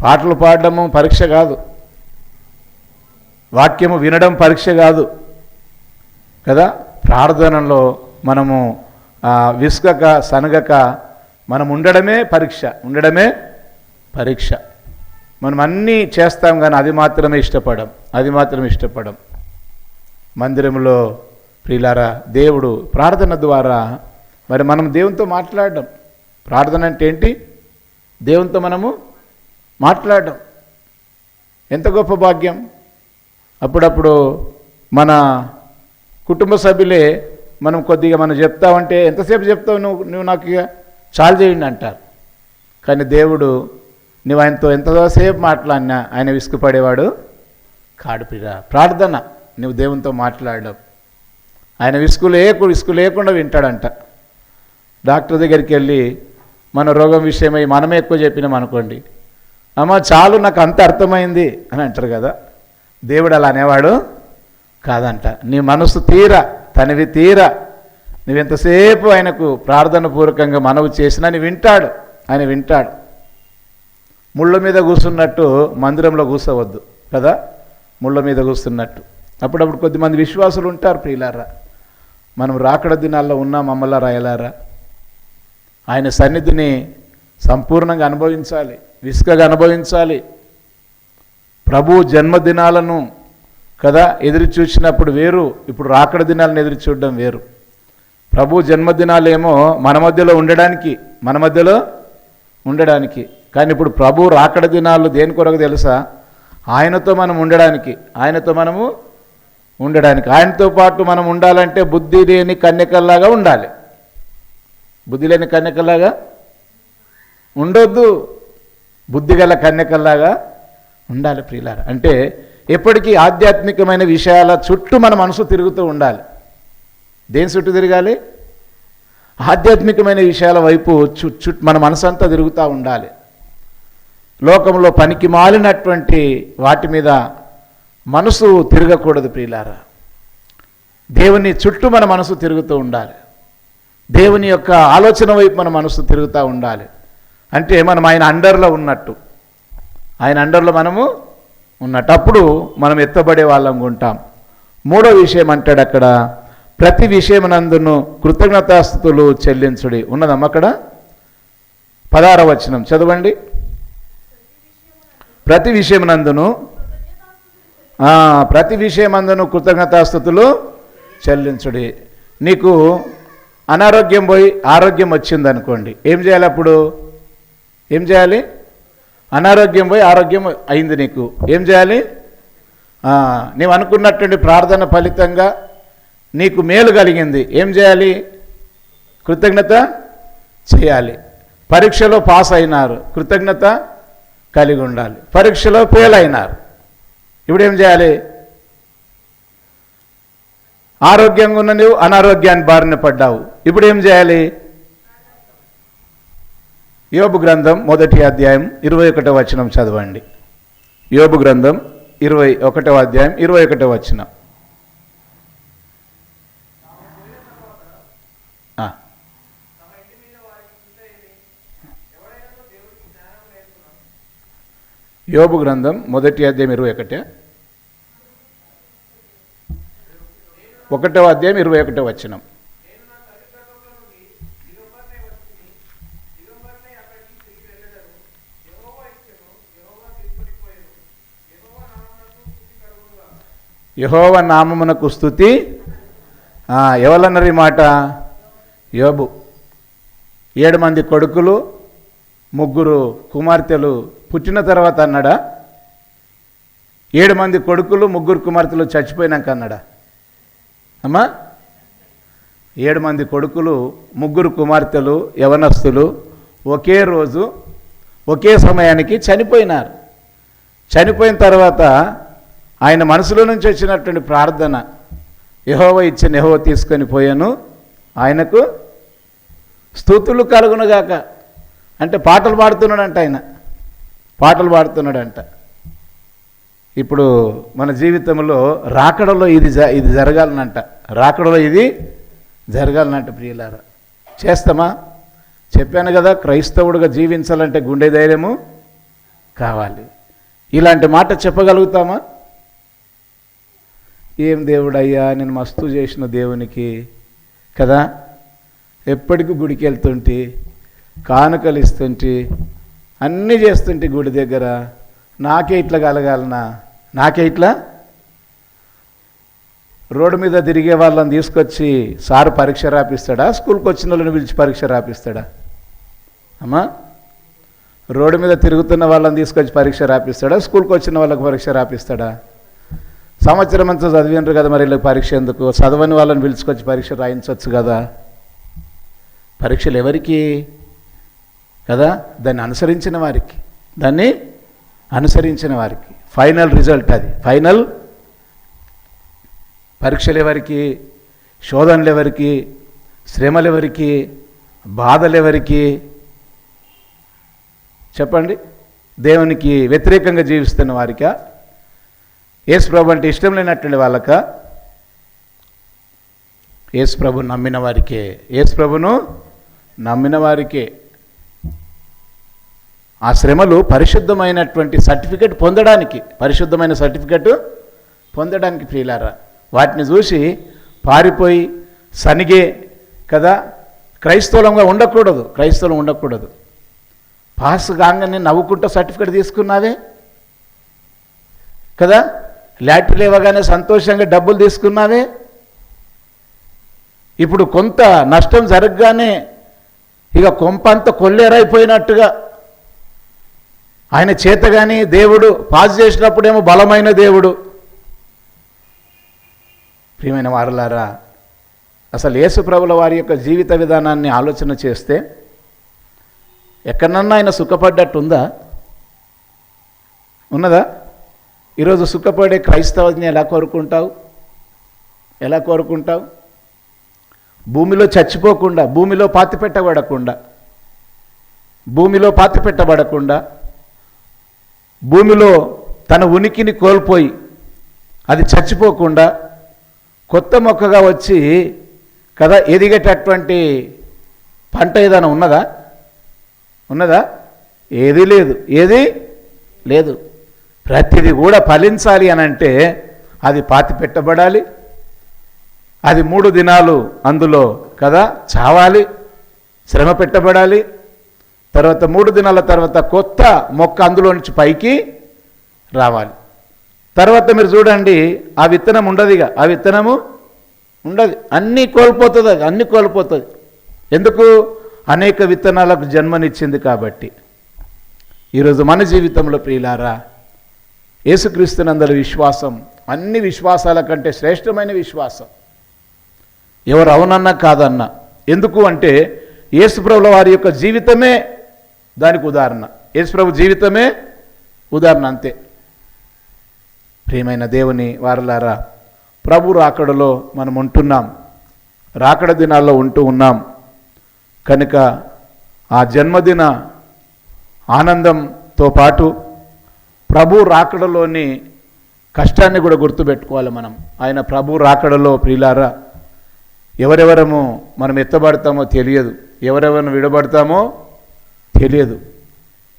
[SPEAKER 1] పాటలు పాడడము పరీక్ష కాదు. వాక్యము వినడం పరీక్ష కాదు కదా. ప్రార్థనలో మనము విసుగక సనగక మనం ఉండడమే పరీక్ష. మనం అన్నీ చేస్తాం కానీ అది మాత్రమే ఇష్టపడం. మందిరంలో ప్రియులారా దేవుడు ప్రార్థన ద్వారా మరి మనం దేవునితో మాట్లాడడం. ప్రార్థన అంటే ఏంటి? దేవునితో మనము మాట్లాడడం. ఎంత గొప్ప భాగ్యం. అప్పుడప్పుడు మన కుటుంబ సభ్యులే మనం కొద్దిగా మనం చెప్తామంటే, ఎంతసేపు చెప్తావు నువ్వు నాకు ఇక చాలు చేయండి అంటారు. కానీ దేవుడు నువ్వు ఆయనతో ఎంతసేపు మాట్లాడినా ఆయన విసుగుపడేవాడు కాడు. ప్రార్థన నువ్వు దేవునితో మాట్లాడడం, ఆయన విసుగు లేకుండా వింటాడంట. డాక్టర్ దగ్గరికి వెళ్ళి మన రోగం విషయమై మనమే ఎక్కువ చెప్పినాం అనుకోండి, అమ్మ చాలు నాకు అంత అర్థమైంది అని అంటారు కదా. దేవుడు అలా అనేవాడు కాదంట. నీ మనసు తనివి తీరా నువ్వెంతసేపు ఆయనకు ప్రార్థన పూర్వకంగా మనవి చేసినా ఆయన వింటాడు. ముళ్ళ మీద కూర్చున్నట్టు మందిరంలో కూర్చోవద్దు కదా, ముళ్ళ మీద కూర్చున్నట్టు. అప్పుడప్పుడు కొద్దిమంది విశ్వాసులు ఉంటారు ప్రియులారా, మనం రాకడ దినాల్లో ఉన్నాం అమ్మలా రాయలారా, ఆయన సన్నిధిని సంపూర్ణంగా అనుభవించాలి, విసుకగా అనుభవించాలి. ప్రభు జన్మదినాలను కదా ఎదురు చూసినప్పుడు వేరు, ఇప్పుడు రాకడ దినాలను ఎదురు చూడడం వేరు. ప్రభు జన్మదినాలేమో మన మధ్యలో ఉండడానికి, కానీ ఇప్పుడు ప్రభు రాకడ దినాలు దేని కొరకు తెలుసా? ఆయనతో మనం ఉండడానికి, ఆయనతో పాటు మనం ఉండాలంటే బుద్ధి లేని కన్యకల్లాగా ఉండాలి. బుద్ధి లేని కన్యకల్లాగా ఉండొద్దు, బుద్ధిగల కన్యకల్లాగా ఉండాలి ప్రియులారా. అంటే ఎప్పటికీ ఆధ్యాత్మికమైన విషయాల చుట్టూ మన మనసు తిరుగుతూ ఉండాలి. దేని చుట్టూ తిరగాలి? ఆధ్యాత్మికమైన విషయాల వైపు మన మనసు అంతా తిరుగుతూ ఉండాలి. లోకంలో పనికి మాలినటువంటి వాటి మీద మనసు తిరగకూడదు ప్రియులారా. దేవుని చుట్టూ మన మనసు తిరుగుతూ ఉండాలి. దేవుని యొక్క ఆలోచన వైపు మన మనసు తిరుగుతూ ఉండాలి. అంటే మనం ఆయన అండర్లో ఉన్నట్టు, మనము ఉన్నట్టు, అప్పుడు మనం ఎత్తబడే వాళ్ళంగా ఉంటాం. మూడో విషయం అంటాడు అక్కడ, ప్రతి విషయమునందును కృతజ్ఞతాస్తుతులు చెల్లించుడి. ఉన్నదమ్మ అక్కడ 16వ వచనం చదవండి. ప్రతి విషయమందును కృతజ్ఞతాస్తుతులు చెల్లించుడి. నీకు అనారోగ్యం పోయి ఆరోగ్యం వచ్చింది అనుకోండి, ఏం చేయాలి? అప్పుడు ఏం చేయాలి? అనారోగ్యం పోయి ఆరోగ్యం అయింది, నీకు ఏం చేయాలి? నీవు అనుకున్నటువంటి ప్రార్థన ఫలితంగా నీకు మేలు కలిగింది, ఏం చేయాలి? కృతజ్ఞత చేయాలి. పరీక్షలో పాస్ అయినారు, కృతజ్ఞత కలిగి ఉండాలి. పరీక్షలో ఫెయిల్ అయినారు, ఇప్పుడు ఏం చేయాలి? ఆరోగ్యంగా ఉన్న నువ్వు అనారోగ్యాన్ని బారిన పడ్డావు, ఇప్పుడు ఏం చేయాలి? యోబు గ్రంథం 1వ అధ్యాయం 21వ వచనం చదవండి. యోబు గ్రంథం 21వ అధ్యాయం 21వ వచనం. యోబు గ్రంథం 1వ అధ్యాయం 1వ అధ్యాయం 21వ వచనం. యెహోవా నామమునకు స్తుతి. ఎవరన్నారు ఈ మాట? యోబు. 7 మంది కొడుకులు 3 కుమార్తెలు పుట్టిన తర్వాత అన్నాడా? 7 మంది కొడుకులు 3 కుమార్తెలు చచ్చిపోయినాక అన్నాడా? అమ్మా, 7 మంది కొడుకులు 3 కుమార్తెలు యవనస్తులు ఒకే రోజు ఒకే సమయానికి చనిపోయినారు. చనిపోయిన తర్వాత ఆయన మనసులో నుంచి వచ్చినటువంటి ప్రార్థన, యెహోవా ఇచ్చిన యెహోవా తీసుకొని పోయాను, ఆయనకు స్తుతులు కలుగునుగాక. అంటే పాటలు పాడుతున్నాడంట, ఆయన పాటలు పాడుతున్నాడంట. ఇప్పుడు మన జీవితంలో రాకడలో ఇది జరగాలనంట, రాకడలో ఇది జరగాలనంట ప్రియులారా. చేస్తామా? చెప్పాను కదా, క్రైస్తవుడిగా జీవించాలంటే గుండె ధైర్యము కావాలి. ఇలాంటి మాట చెప్పగలుగుతామా? ఏం దేవుడు అయ్యా, నేను మస్తు చేసిన దేవునికి కదా, ఎప్పటికీ గుడికి వెళ్తుంటే, కానుకలు ఇస్తుంటే, అన్నీ చేస్తుంటే గుడి దగ్గర, నాకే ఇట్లా కలగాలనా? నాకే ఇట్లా? రోడ్డు మీద తిరిగే వాళ్ళని తీసుకొచ్చి సారు పరీక్ష రాపిస్తాడా? స్కూల్కి వచ్చిన వాళ్ళని పిలిచి పరీక్ష రాపిస్తాడా? అమ్మా, రోడ్డు మీద తిరుగుతున్న వాళ్ళని తీసుకొచ్చి పరీక్ష రాపిస్తాడా? స్కూల్కి వచ్చిన వాళ్ళకి పరీక్ష రాపిస్తాడా? సంవత్సరం అంతా చదివినారు కదా, మరి వీళ్ళకి పరీక్ష ఎందుకు? చదవని వాళ్ళని పిలుచుకొచ్చి పరీక్ష రాయించవచ్చు కదా. పరీక్షలు ఎవరికి కదా? దాన్ని అనుసరించిన వారికి, దాన్ని అనుసరించిన వారికి ఫైనల్ రిజల్ట్. అది ఫైనల్. పరీక్షలు ఎవరికి? శోధనలు ఎవరికి? శ్రమలు ఎవరికి? బాధలు ఎవరికి? చెప్పండి. దేవునికి వ్యతిరేకంగా జీవిస్తున్న వారికా? యేసు ప్రభు అంటే ఇష్టం లేనటువంటి వాళ్ళకా? యేసు ప్రభు నమ్మిన వారికే. యేసు ప్రభును నమ్మిన వారికే. ఆ శ్రమలు పరిశుద్ధమైనటువంటి సర్టిఫికెట్ పొందడానికి, పరిశుద్ధమైన సర్టిఫికెట్ పొందడానికి ప్రియులారా. వాటిని చూసి పారిపోయి సనిగే కదా, క్రైస్తవులంగా ఉండకూడదు. క్రైస్తవులం ఉండకూడదు. పాస్ కాగానే నవ్వుకుంటూ సర్టిఫికెట్ తీసుకున్నావే కదా, లాటరీ లేవగానే సంతోషంగా డబ్బులు తీసుకున్నావే, ఇప్పుడు కొంత నష్టం జరగగానే ఇక కొంపంత కొల్లేరైపోయినట్టుగా ఆయన చేతగాని దేవుడు పాస్ చేసినప్పుడేమో బలమైన దేవుడు. ప్రియమైన వారలారా, అసలు యేసు ప్రభుల వారి యొక్క జీవిత విధానాన్ని ఆలోచన చేస్తే ఎక్కడన్నా ఆయన సుఖపడ్డట్టు ఉందా? ఉన్నదా? ఈరోజు సుఖపడే క్రైస్తవాన్ని ఎలా కోరుకుంటావు? ఎలా కోరుకుంటావు? భూమిలో చచ్చిపోకుండా, భూమిలో పాతిపెట్టబడకుండా, భూమిలో పాతిపెట్టబడకుండా, భూమిలో తన ఉనికిని కోల్పోయి అది చచ్చిపోకుండా కొత్త మొక్కగా వచ్చి కదా ఎదిగేటటువంటి పంట ఏదైనా ఉన్నదా? ఉన్నదా? ఏదీ లేదు. ఏది లేదు. ప్రతిదీ కూడా ఫలించాలి అని అంటే అది పాతి పెట్టబడాలి. అది 3 దినాలు అందులో కదా చావాలి, శ్రమ పెట్టబడాలి. తర్వాత 3 దినాల తర్వాత కొత్త మొక్క అందులో నుంచి పైకి రావాలి. తర్వాత మీరు చూడండి, ఆ విత్తనం ఉండదుగా, ఆ విత్తనము ఉండదు, అన్నీ కోల్పోతుంది. అది అన్నీ కోల్పోతుంది. ఎందుకు? అనేక విత్తనాలకు జన్మనిచ్చింది కాబట్టి. ఈరోజు మన జీవితంలో ప్రియులారా, యేసుక్రీస్తునందరి విశ్వాసం అన్ని విశ్వాసాల కంటే శ్రేష్టమైన విశ్వాసం. ఎవరు అవునన్నా కాదన్నా. ఎందుకు అంటే యేసుప్రభుల వారి యొక్క జీవితమే దానికి ఉదాహరణ. యేసుప్రభు జీవితమే ఉదాహరణ, అంతే. ప్రియమైన దేవుని వారలారా, ప్రభు రాకడలో మనం ఉంటున్నాం, రాకడ దినాల్లో ఉంటూ ఉన్నాం కనుక ఆ జన్మదిన ఆనందంతో పాటు ప్రభు రాకడలోని కష్టాన్ని కూడా గుర్తుపెట్టుకోవాలి మనం. ఆయన ప్రభు రాకడలో ప్రియులారా ఎవరెవరము మనం ఎత్తబడతామో తెలియదు, ఎవరెవరిని విడబడతామో తెలియదు.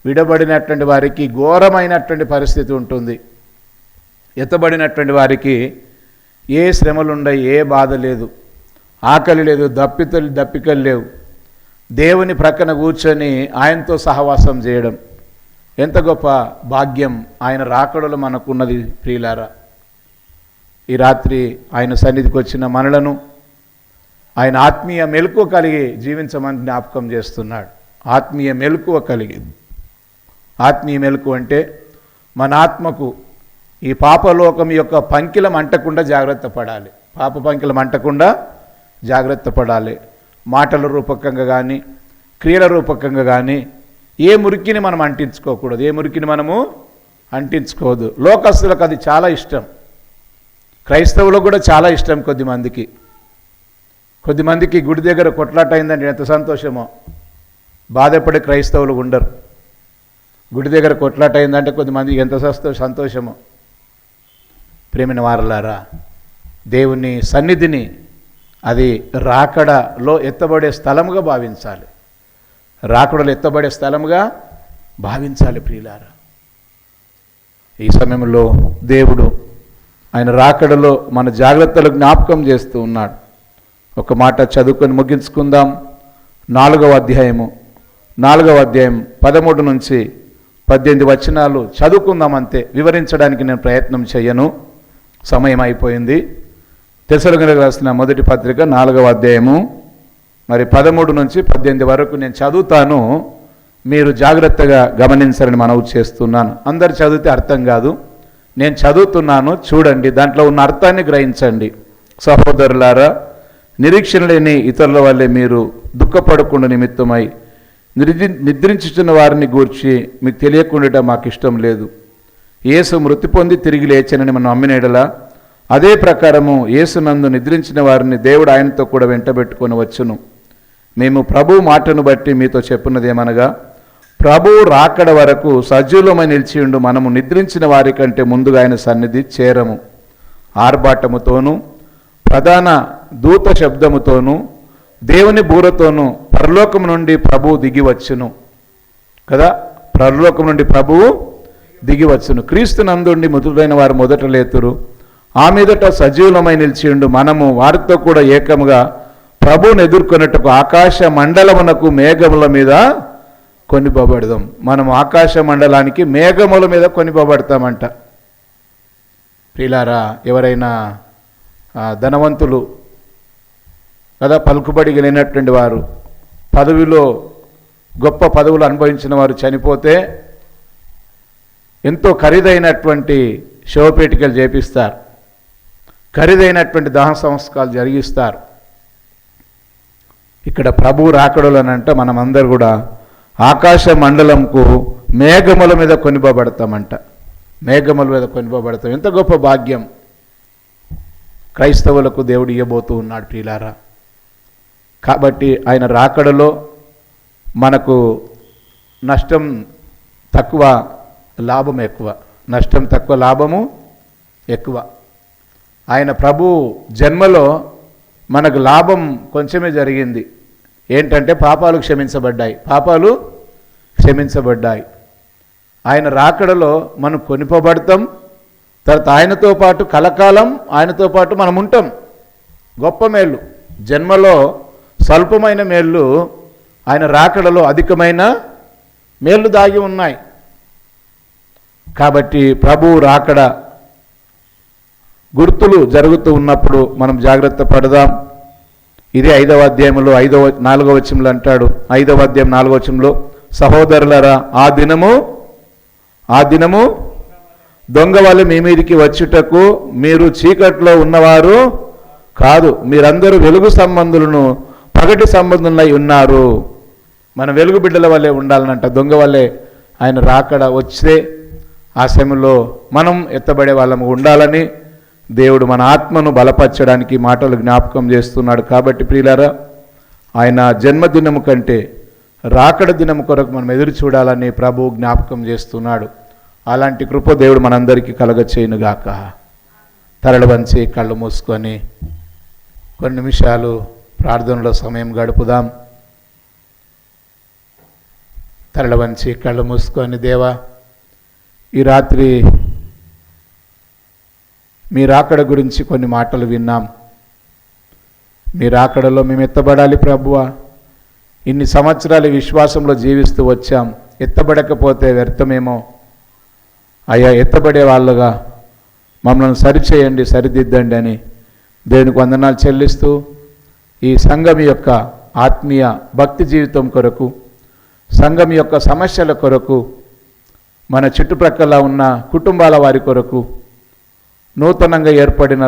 [SPEAKER 1] విడబడినటువంటి వారికి ఘోరమైనటువంటి పరిస్థితి ఉంటుంది. ఎత్తబడినటువంటి వారికి ఏ శ్రమలుండయి, ఏ బాధ లేదు, ఆకలి లేదు, దప్పికలు లేవు. దేవుని ప్రక్కన కూర్చొని ఆయనతో సహవాసం చేయడం ఎంత గొప్ప భాగ్యం ఆయన రాకడలో మనకున్నది ప్రియులారా. ఈ రాత్రి ఆయన సన్నిధికి వచ్చిన మనలను ఆయన ఆత్మీయ మెలకువ కలిగి జీవించమని జ్ఞాపకం చేస్తున్నాడు. ఆత్మీయ మెలకువ కలిగి. ఆత్మీయ మెలకువ అంటే మన ఆత్మకు ఈ పాపలోకం యొక్క పంకిలం అంటకుండా జాగ్రత్త పడాలి. పాప పంకిలం అంటకుండా జాగ్రత్త పడాలి. మాటల రూపకంగా కానీ, క్రియల రూపకంగా కానీ ఏ మురికిని మనం అంటించుకోకూడదు. ఏ మురికిని మనము అంటించుకోవద్దు. లోకస్తులకు అది చాలా ఇష్టం, క్రైస్తవులకు కూడా చాలా ఇష్టం. కొద్దిమందికి గుడి దగ్గర కొట్లాట అయిందంటే ఎంత సంతోషమో, బాధపడే క్రైస్తవులు ఉండరు. గుడి దగ్గర కొట్లాట అయిందంటే కొద్దిమందికి ఎంత సంతోషమో. ప్రేమైన వారలారా, దేవుని సన్నిధిని అది రాకడలో ఎత్తబడే స్థలముగా భావించాలి. రాకడలో ఎత్తబడే స్థలముగా భావించాలి ప్రియులారా. ఈ సమయంలో దేవుడు ఆయన రాకడలో మన జాగ్రత్తలు జ్ఞాపకం చేస్తూ ఉన్నాడు. ఒక మాట చదువుకొని ముగించుకుందాం. 4వ అధ్యాయం 13 నుంచి 18 వచనాలు చదువుకుందాం అంతే, వివరించడానికి నేను ప్రయత్నం చేయను, సమయం అయిపోయింది. తెస్సలోనికీయులకు రాసిన మొదటి పత్రిక 4వ అధ్యాయము 13 నుంచి 18 వరకు నేను చదువుతాను, మీరు జాగ్రత్తగా గమనించాలని మనవి చేస్తున్నాను. అందరు చదివితే అర్థం కాదు, నేను చదువుతున్నాను, చూడండి, దాంట్లో ఉన్న అర్థాన్ని గ్రహించండి. సహోదరులారా, నిరీక్షణ లేని ఇతరుల వల్లే మీరు దుఃఖపడకుండా నిమిత్తమై నిద్రించుచున్న వారిని గూర్చి మీకు తెలియకుండా మాకు ఇష్టం లేదు. యేసు మృతి పొంది తిరిగి లేచనని మనం నమ్మినయెడల అదే ప్రకారము యేసునందు నిద్రించిన వారిని దేవుడు ఆయనతో కూడా వెంటబెట్టుకొని వచ్చును. మేము ప్రభు మాటను బట్టి మీతో చెప్పున్నదేమనగా, ప్రభువు రాకడ వరకు సజీవులమై నిలిచియుండు మనము నిద్రించిన వారి కంటే ముందుగా ఆయన సన్నిధి చేరము. ఆర్భాటముతోనూ ప్రధాన దూత శబ్దముతోనూ దేవుని బూరతోనూ పరలోకము నుండి ప్రభువు దిగివచ్చును కదా. పరలోకం నుండి ప్రభువు దిగివచ్చును. క్రీస్తు నందుండి మృతులైన వారు మొదట లేతురు. ఆ మీదట సజీవులమై నిలిచియుండు మనము వారితో కూడా ఏకముగా ప్రభువును ఎదుర్కొన్నట్టుకు ఆకాశ మండలమునకు మేఘముల మీద కొనిపోబడదాం. మనం ఆకాశ మండలానికి మేఘముల మీద కొనిపోబడతామంట. ప్రియులారా, ఎవరైనా ధనవంతులు కదా, పలుకుబడి లేనటువంటి వారు, పదవిలో గొప్ప పదవులు అనుభవించిన వారు చనిపోతే ఎంతో ఖరీదైనటువంటి శవపేటికలు చేపిస్తారు, ఖరీదైనటువంటి దహన సంస్కారాలు జరిగిస్తారు. ఇక్కడ ప్రభువు రాకడలోనంట మనమందరూ కూడా ఆకాశ మండలంకు మేఘముల మీద కొనిపోబడతామంట. మేఘముల మీద కొనిపోబడతాం. ఎంత గొప్ప భాగ్యం క్రైస్తవులకు దేవుడు ఇవ్వబోతూ ఉన్నాడు ప్రియులారా. కాబట్టి ఆయన రాకడలో మనకు నష్టం తక్కువ, లాభం ఎక్కువ. నష్టం తక్కువ, లాభము ఎక్కువ. ఆయన ప్రభు జన్మలో మనకు లాభం కొంచెమే జరిగింది. ఏంటంటే పాపాలు క్షమించబడ్డాయి. ఆయన రాకడలో మనం కొనిపోబడతాం. తర్వాత ఆయనతో పాటు కలకాలం ఆయనతో పాటు మనం ఉంటాం. గొప్ప మేలు, జన్మలో స్వల్పమైన మేళ్ళు ఆయన రాకడలో అధికమైన మేళ్ళు దాగి ఉన్నాయి. కాబట్టి ప్రభువు రాకడ గుర్తులు జరుగుతూ ఉన్నప్పుడు మనం జాగ్రత్త పడదాం. ఇదే 5వ అధ్యాయంలో 4వ వచనంలో అంటాడు. 5వ అధ్యాయం 4వ వచనంలో, సహోదరులారా, ఆ దినము దొంగ వాళ్ళు మీ మీదికి వచ్చుటకు మీరు చీకట్లో ఉన్నవారు కాదు, మీరందరూ వెలుగు సంబంధులను పగటి సంబంధులై ఉన్నారు. మన వెలుగు బిడ్డల వల్లే ఉండాలనంట. దొంగ వల్లే ఆయన రాకడ వచ్చే ఆ సమయంలో మనం ఎత్తబడే వాళ్ళము ఉండాలని దేవుడు మన ఆత్మను బలపరచడానికి మాటలు జ్ఞాపకం చేస్తున్నాడు. కాబట్టి ప్రియులారా, ఆయన జన్మదినము కంటే రాకడ దినము కొరకు మనం ఎదురు చూడాలని ప్రభువు జ్ఞాపకం చేస్తున్నాడు. అలాంటి కృప దేవుడు మనందరికీ కలగచేయునుగాక. తరలి వంచి కళ్ళు మూసుకొని కొన్ని నిమిషాలు ప్రార్థనలో సమయం గడుపుదాం. తరలి వంచి కళ్ళు మూసుకొని, దేవా, ఈ రాత్రి మీ రాకడ గురించి కొన్ని మాటలు విన్నాం. మీ రాకడలో మేము ఎత్తబడాలి ప్రభువా. ఇన్ని సంవత్సరాలు విశ్వాసంలో జీవిస్తూ వచ్చాం. ఎత్తబడకపోతే వ్యర్థమేమో అయ్యా, ఎత్తబడే వాళ్ళుగా మమ్మల్ని సరిచేయండి, సరిదిద్దండి అని దేవునికి వందనాలు చెల్లిస్తూ, ఈ సంఘం యొక్క ఆత్మీయ భక్తి జీవితం కొరకు, సంఘం యొక్క సమస్యల కొరకు, మన చుట్టుప్రక్కల ఉన్న కుటుంబాల వారి కొరకు, నూతనంగా ఏర్పడిన